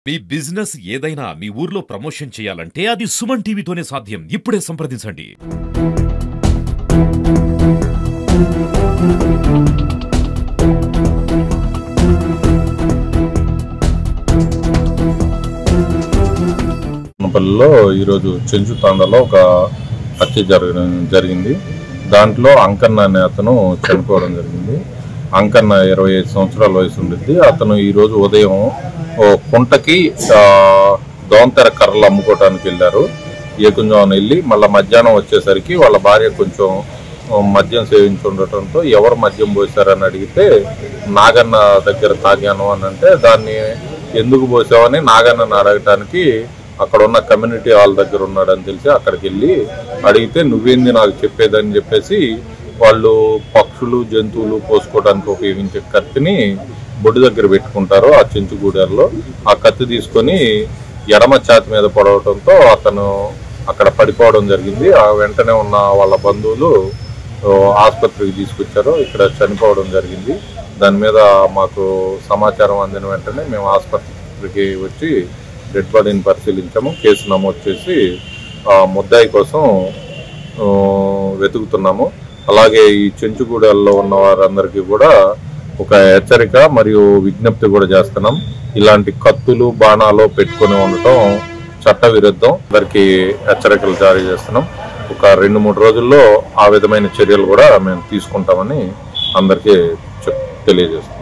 మీ business ఏదైనా మీ ఊర్లో promotion చేయాలంటే అది సుమన్ టీవీతోనే సాధ్యం. ఇప్పుడే సంప్రదించండి. పల్లిలో ఈరోజు చెంచు తాండాలో ఒక హత్య జరిగింది. దాంట్లో అంకన్న అనే అతను చనిపోవడం జరిగింది. అంకన్న 25 సంవత్సరాల వయసు ఉండిద్ది. అతను ఈరోజు ఉదయం కుంటకి దోంతెర కర్రలు అమ్ముకోవడానికి వెళ్ళారు. ఏకుంజామున వెళ్ళి మళ్ళీ మధ్యాహ్నం వచ్చేసరికి వాళ్ళ భార్య కొంచెం మద్యం సేవించి ఉండటంతో ఎవరు మద్యం పోసారని అడిగితే నాగన్న దగ్గర తాగాను అని అంటే, దాన్ని ఎందుకు పోసావని నాగన్నని అడగటానికి అక్కడ ఉన్న కమ్యూనిటీ హాల్ దగ్గర ఉన్నాడని తెలిసి అక్కడికి వెళ్ళి అడిగితే నువ్వేంది నాకు చెప్పేదని చెప్పేసి వాళ్ళు పక్షులు జంతువులు పోసుకోవడానికి ఉపయోగించే కత్తిని బొడ్డు దగ్గర పెట్టుకుంటారు. ఆ చెంచుగూడెల్లో ఆ కత్తి తీసుకొని ఎడమ ఛాతి మీద పడవటంతో అతను అక్కడ పడిపోవడం జరిగింది. ఆ వెంటనే ఉన్న వాళ్ళ బంధువులు ఆసుపత్రికి తీసుకొచ్చారు. ఇక్కడ చనిపోవడం జరిగింది. దాని మీద మాకు సమాచారం అందిన వెంటనే మేము ఆసుపత్రికి వచ్చి డెడ్ బాడీని పరిశీలించాము. కేసు నమోదు చేసి ముద్దాయి కోసం వెతుకుతున్నాము. అలాగే ఈ చెంచుగూడెల్లో ఉన్న వారందరికీ కూడా ఒక హెచ్చరిక మరియు విజ్ఞప్తి కూడా చేస్తున్నాం. ఇలాంటి కత్తులు బాణాలు పెట్టుకొని ఉండటం చట్ట విరుద్ధం. అందరికీ హెచ్చరికలు జారీ చేస్తున్నాం. ఒక 2-3 రోజుల్లో ఆ విధమైన చర్యలు కూడా మేము తీసుకుంటామని అందరికీ తెలియజేస్తున్నాం.